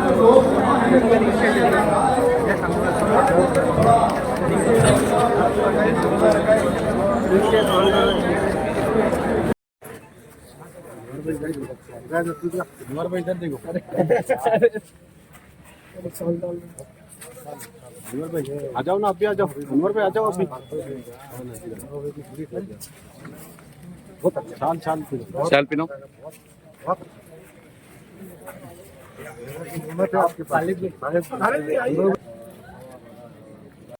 आ जाओ ना, अभी आ जाओ अनवर भाई, आ जाओ अभी। चाल चाल चाल पिनो।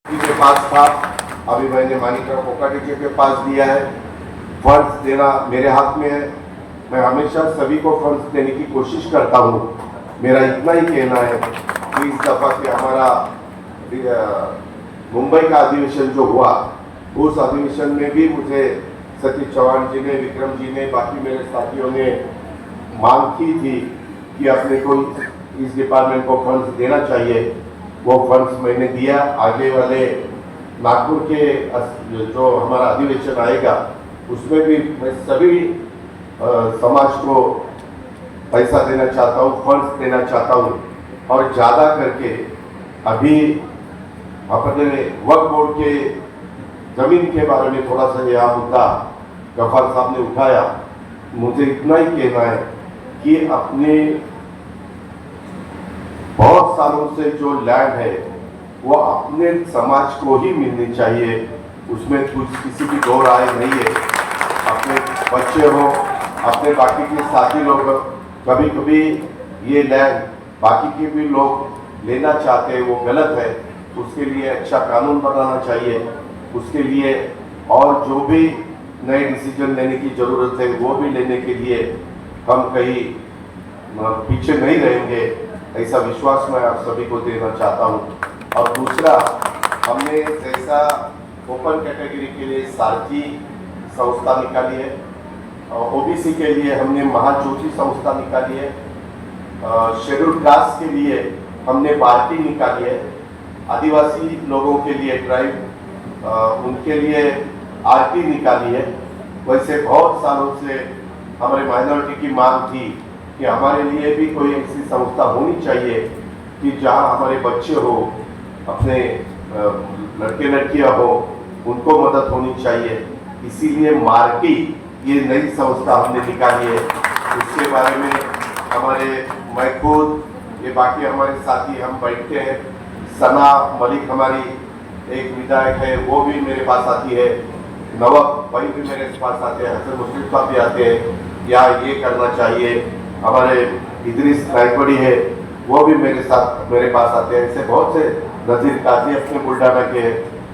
के पास था, अभी मैंने मानिकराव कोकाटे जी के पास दिया है। फंड्स देना मेरे हाथ में है। मैं हमेशा सभी को फंड्स देने की कोशिश करता हूँ। मेरा इतना ही कहना है कि इस दफा के हमारा मुंबई का अधिवेशन जो हुआ, उस अधिवेशन में भी मुझे सतीश चौहान जी ने, विक्रम जी ने, बाकी मेरे साथियों ने मांग की थी कि अपने को इस डिपार्टमेंट को फंड्स देना चाहिए। वो फंड्स मैंने दिया। आगे वाले नागपुर के जो हमारा अधिवेशन आएगा उसमें भी मैं सभी समाज को पैसा देना चाहता हूँ, फंड्स देना चाहता हूँ। और ज़्यादा करके अभी अपने वक्फ बोर्ड के जमीन के बारे में थोड़ा सा यह मुद्दा गफ्फार साहब ने उठाया। मुझे इतना ही कहना है कि अपने बहुत सालों से जो लैंड है वो अपने समाज को ही मिलनी चाहिए। उसमें कुछ किसी की दो राय नहीं है। अपने बच्चे हो, अपने बाकी के साथी लोग, कभी कभी ये लैंड बाकी के भी लोग लेना चाहते हैं, वो गलत है। उसके लिए अच्छा कानून बनाना चाहिए। उसके लिए और जो भी नए डिसीजन लेने की जरूरत है वो भी लेने के लिए हम कहीं पीछे नहीं रहेंगे, ऐसा विश्वास मैं आप सभी को देना चाहता हूं। और दूसरा, हमने जैसा ओपन कैटेगरी के लिए सारथी संस्था निकाली है, ओबीसी के लिए हमने महाज्योति संस्था निकाली है, शेड्यूल कास्ट के लिए हमने पार्टी निकाली है, आदिवासी लोगों के लिए ट्राइब उनके लिए आरटी निकाली है। वैसे बहुत सालों से हमारे माइनॉरिटी की मांग थी कि हमारे लिए भी कोई ऐसी संस्था होनी चाहिए कि जहां हमारे बच्चे हो, अपने लड़के लड़कियां हो, उनको मदद होनी चाहिए। इसीलिए मार्की ये नई संस्था हमने निकाली है। उसके बारे में हमारे मैं खुद, ये बाकी हमारे साथी हम बैठते हैं। सना मलिक हमारी एक विधायक है, वो भी मेरे पास आती है। नवाब भाई भी मेरे पास आते हैं, हसन मुश्किल साहब भी आते हैं, या ये करना चाहिए। हमारे इदरीस नाइकवड़ी है, वो भी मेरे पास आते हैं। ऐसे बहुत से नजीर काजी अपने बुल्डाना के,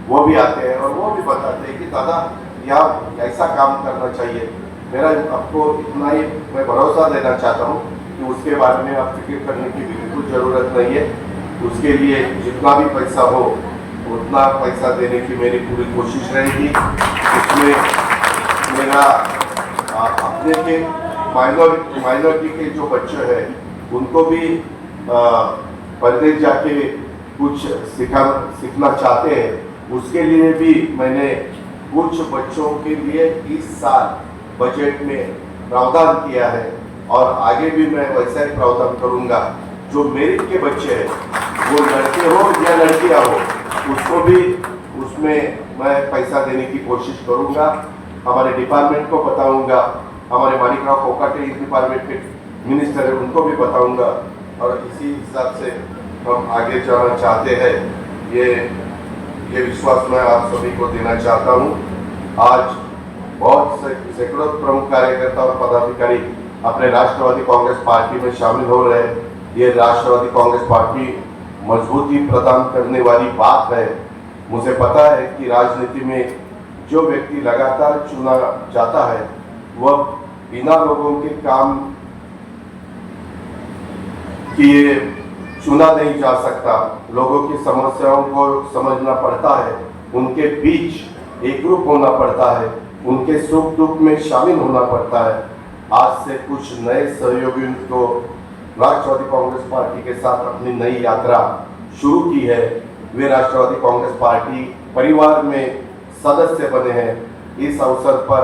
वो भी आते हैं और वो भी बताते हैं कि दादा यहाँ ऐसा काम करना चाहिए। मेरा आपको इतना ही मैं भरोसा देना चाहता हूँ कि उसके बारे में आप फिक्र करने की बिल्कुल ज़रूरत नहीं है। उसके लिए जितना भी पैसा हो उतना पैसा देने की मेरी पूरी कोशिश रहेगी। उसमें मेरा अपने के माइनॉरिटी के जो बच्चे हैं उनको भी परदेश जाके कुछ सीखना चाहते हैं, उसके लिए भी मैंने कुछ बच्चों के लिए इस साल बजट में प्रावधान किया है और आगे भी मैं वैसा ही प्रावधान करूंगा। जो मेरिट के बच्चे हैं, वो लड़के हो या लड़कियां हो, उसको भी उसमें मैं पैसा देने की कोशिश करूंगा। हमारे डिपार्टमेंट को बताऊंगा, हमारे मानिकराव कोकाटे इस डिपार्टमेंट के मिनिस्टर है, उनको भी बताऊंगा। और इसी हिसाब से हम आगे जाना चाहते हैं। ये विश्वास मैं आप सभी को देना चाहता हूँ। आज बहुत सैकड़ों प्रमुख कार्यकर्ता और पदाधिकारी अपने राष्ट्रवादी कांग्रेस पार्टी में शामिल हो रहे हैं। ये राष्ट्रवादी कांग्रेस पार्टी मजबूती प्रदान करने वाली बात है। मुझे पता है कि राजनीति में जो व्यक्ति लगातार चुना जाता है वह बिना लोगों के काम किए चुना नहीं जा सकता। लोगों की समस्याओं को समझना पड़ता है, उनके बीच एकरूप होना पड़ता है, उनके सुख दुख में शामिल होना पड़ता है। आज से कुछ नए सहयोगियों को राष्ट्रवादी कांग्रेस पार्टी के साथ अपनी नई यात्रा शुरू की है। वे राष्ट्रवादी कांग्रेस पार्टी परिवार में सदस्य बने हैं। इस अवसर पर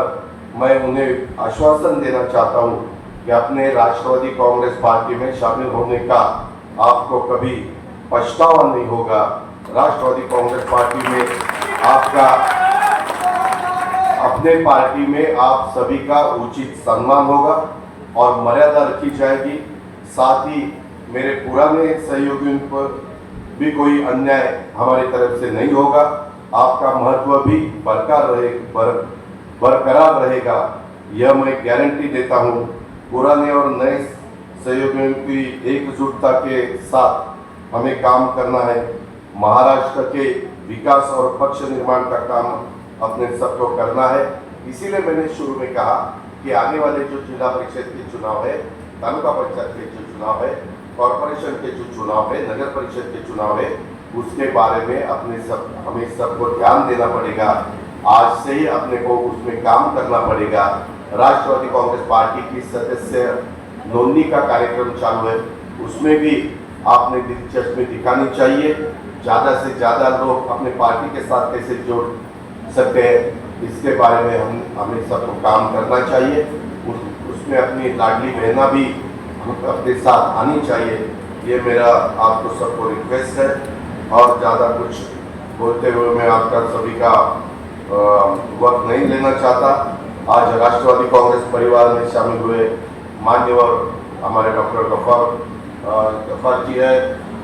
मैं उन्हें आश्वासन देना चाहता हूं कि अपने राष्ट्रवादी कांग्रेस पार्टी में शामिल होने का आपको कभी पछतावा नहीं होगा। राष्ट्रवादी कांग्रेस पार्टी में आपका, अपने पार्टी में आप सभी का उचित सम्मान होगा और मर्यादा रखी जाएगी। साथ ही मेरे पुराने सहयोगियों पर भी कोई अन्याय हमारी तरफ से नहीं होगा। आपका महत्व भी बरकरार रहेगा, यह मैं गारंटी देता हूं। पुराने और नए सहयोगियों की एकजुटता के साथ हमें काम करना है। महाराष्ट्र के विकास और पक्ष निर्माण का काम अपने सबको करना है। इसीलिए मैंने शुरू में कहा कि आने वाले जो जिला परिषद के चुनाव है, तालुका पंचायत के जो चुनाव है, कॉर्पोरेशन के जो चुनाव है, नगर परिषद के चुनाव है, उसके बारे में हमें सबको ध्यान देना पड़ेगा। आज से ही अपने को उसमें काम करना पड़ेगा। राष्ट्रवादी कांग्रेस पार्टी की सदस्य नोंदणी का कार्यक्रम चालू है, उसमें भी आपने दिलचस्पी दिखानी चाहिए। ज़्यादा से ज़्यादा लोग अपने पार्टी के साथ कैसे जोड़ सकते हैं, इसके बारे में हमें सबको काम करना चाहिए। उसमें अपनी लाडली बहना भी अपने साथ आनी चाहिए। ये मेरा आपको सबको रिक्वेस्ट है और ज़्यादा कुछ बोलते हुए मैं आपका सभी का वक्त नहीं लेना चाहता। आज राष्ट्रवादी कांग्रेस परिवार में शामिल हुए मान्यवर हमारे डॉक्टर गफ्फार जी है,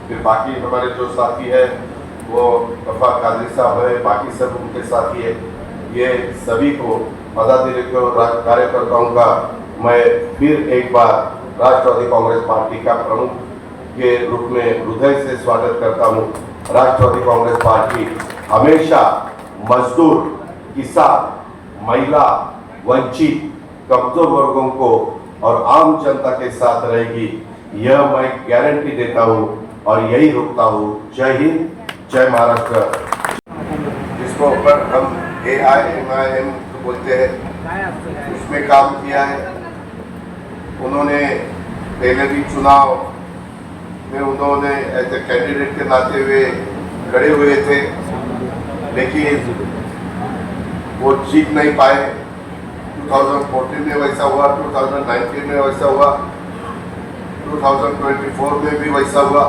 फिर बाकी हमारे जो साथी है वो गफ्फार कादरी साहब है, बाकी सब उनके साथी है। ये सभी को पदाधिकारियों और कार्यकर्ताओं का मैं फिर एक बार राष्ट्रवादी कांग्रेस पार्टी का प्रमुख के रूप में हृदय से स्वागत करता हूँ। राष्ट्रवादी कांग्रेस पार्टी हमेशा मजदूर, किसान, महिला, वंचित, कमजोर वर्गों को और आम जनता के साथ रहेगी, यह मैं गारंटी देता हूँ और यही रुकता हूँ। जय हिंद, जय महाराष्ट्र। जिसको ऊपर हम AIMIM बोलते हैं, उसमें काम किया है। उन्होंने पहले भी चुनाव में उन्होंने ऐसे कैंडिडेट के नाते हुए खड़े हुए थे, लेकिन वो जीत नहीं पाए। 2014 में वैसा हुआ, 2019 में वैसा हुआ, 2024 में भी वैसा हुआ।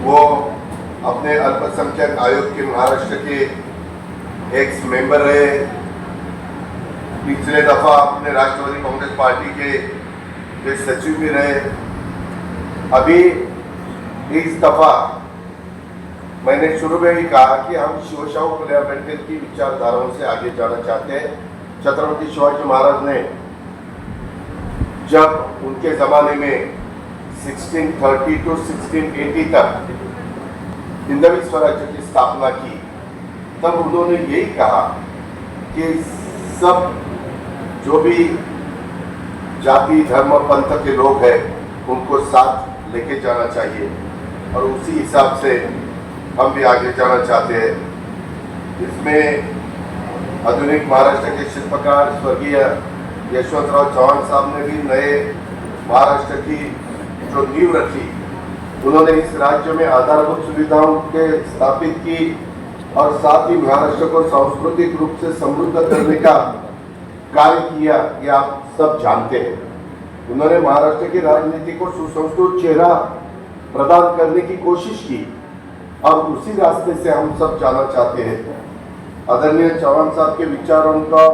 वो अपने अल्पसंख्यक आयोग के महाराष्ट्र के एक्स मेंबर रहे। पिछले दफा अपने राष्ट्रवादी कांग्रेस पार्टी के सचिव भी रहे। अभी इस दफा मैंने शुरू में ही कहा कि हम शिवशाहू फुले आंबेडकर की विचारधाराओं से आगे जाना चाहते हैं। छत्रपति शिवाजी महाराज ने जब उनके जमाने में 1630 to 1680 तक हिंदवी स्वराज्य की स्थापना की, तब उन्होंने यही कहा कि सब जो भी जाति, धर्म, पंथ के लोग हैं उनको साथ लेके जाना चाहिए और उसी हिसाब से हम भी आगे जाना चाहते हैं। इसमें आधुनिक महाराष्ट्र के शिल्पकार स्वर्गीय यशवंतराव चौहान साहब ने भी नए महाराष्ट्र की जो नींव रखी, उन्होंने इस राज्य में आधारभूत सुविधाओं के स्थापित की और साथ ही महाराष्ट्र को सांस्कृतिक रूप से समृद्ध करने का कार्य किया, ये आप सब जानते हैं। उन्होंने महाराष्ट्र की राजनीति को सुसंस्कृत चेहरा प्रदान करने की कोशिश की और उसी रास्ते से हम सब जाना चाहते हैं। आदरणीय चौहान साहब के विचारों का,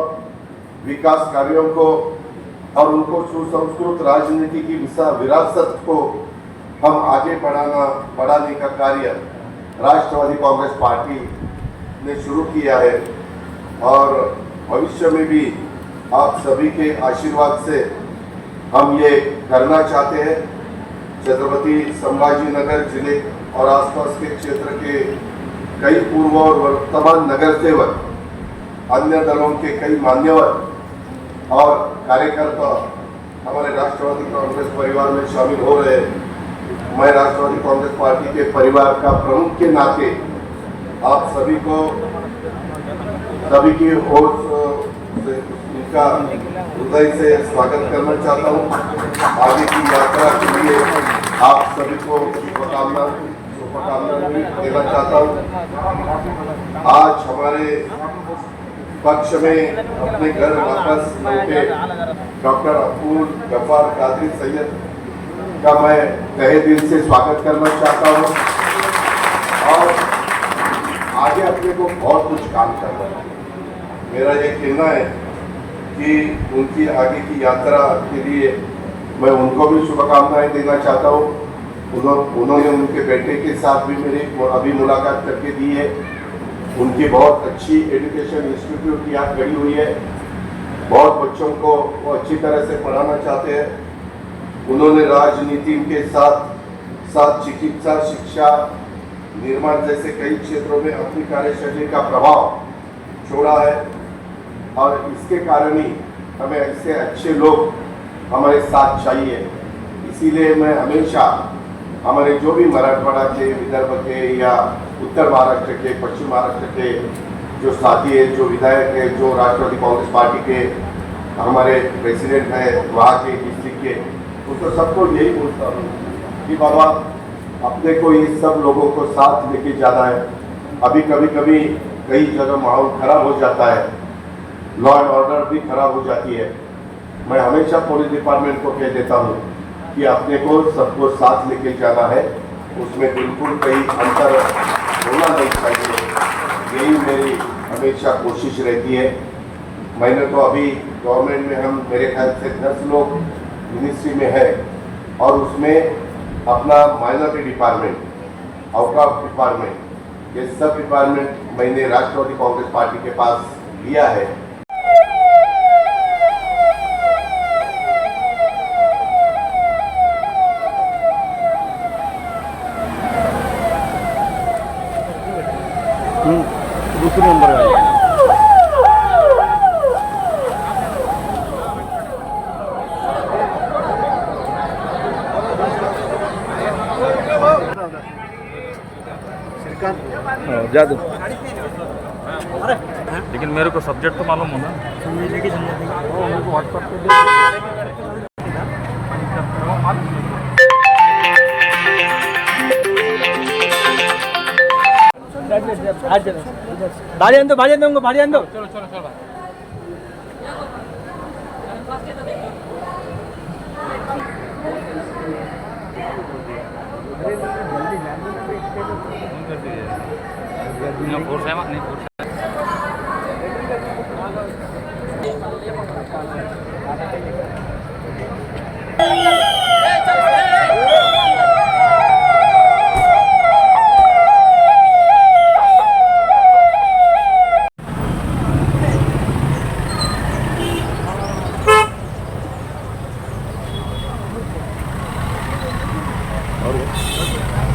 विकास कार्यों को और उनको सुसंस्कृत राजनीति की विरासत को हम आगे बढ़ाने का कार्य राष्ट्रवादी कांग्रेस पार्टी ने शुरू किया है और भविष्य में भी आप सभी के आशीर्वाद से हम ये करना चाहते हैं। छत्रपति संभाजीनगर जिले और आसपास के क्षेत्र के कई पूर्व और वर्तमान नगर सेवक, अन्य दलों के कई मान्यवर और कार्यकर्ता हमारे राष्ट्रवादी कांग्रेस परिवार में शामिल हो रहे हैं। मैं राष्ट्रवादी कांग्रेस पार्टी के परिवार का प्रमुख के नाते आप सभी की ओर से उनका हृदय से स्वागत करना चाहता हूँ। आगे की यात्रा के लिए आप सभी को शुभकामना देना चाहता हूँ। आज हमारे पक्ष में अपने घर वापस लौटे डॉक्टर अब्दुल गफ्फार कादरी सैयद का मैं तहे दिल से स्वागत करना चाहता हूँ और आगे अपने को बहुत कुछ काम करना है। मेरा ये कहना है कि उनकी आगे की यात्रा के लिए मैं उनको भी शुभकामनाएं देना चाहता हूँ। उन्होंने उनके बेटे के साथ भी मेरी अभी मुलाकात करके दी है। उनकी बहुत अच्छी एजुकेशन इंस्टीट्यूट यहाँ खड़ी हुई है। बहुत बच्चों को वो अच्छी तरह से पढ़ाना चाहते हैं। उन्होंने राजनीति के साथ साथ चिकित्सा, शिक्षा, निर्माण जैसे कई क्षेत्रों में अपनी कार्यशैली का प्रभाव छोड़ा है और इसके कारण ही हमें ऐसे अच्छे लोग हमारे साथ चाहिए। इसीलिए मैं हमेशा हमारे जो भी मराठवाड़ा के, विदर्भ के या उत्तर महाराष्ट्र के, पश्चिम महाराष्ट्र के जो साथी है, जो विधायक है, जो राष्ट्रवादी कांग्रेस पार्टी के हमारे प्रेसिडेंट हैं वहाँ के डिस्ट्रिक्ट के, उनको सबको यही बोलता हूँ कि बाबा अपने को ये सब लोगों को साथ लेके जाना है। अभी कभी कभी कई जगह माहौल खराब हो जाता है, लॉ एंड ऑर्डर भी खराब हो जाती है। मैं हमेशा पुलिस डिपार्टमेंट को कह देता हूँ कि अपने को सबको साथ लेके जाना है, उसमें बिल्कुल कहीं अंतर होना नहीं चाहिए। यही मेरी हमेशा कोशिश रहती है। मैंने तो अभी गवर्नमेंट में हम मेरे ख्याल से 10 लोग मिनिस्ट्री में है और उसमें अपना माइनॉरिटी डिपार्टमेंट, आउटऑफ डिपार्टमेंट, ये सब डिपार्टमेंट मैंने राष्ट्रवादी कांग्रेस पार्टी के पास लिया है। दूसरे नंबर वाले जा दो। लेकिन मेरे को सब्जेक्ट तो मालूम होना। भारी आन दो, भारी आन दो, भारी आन दो। चलो चलो चलो भाई। फोर्स है नहीं फोर्स और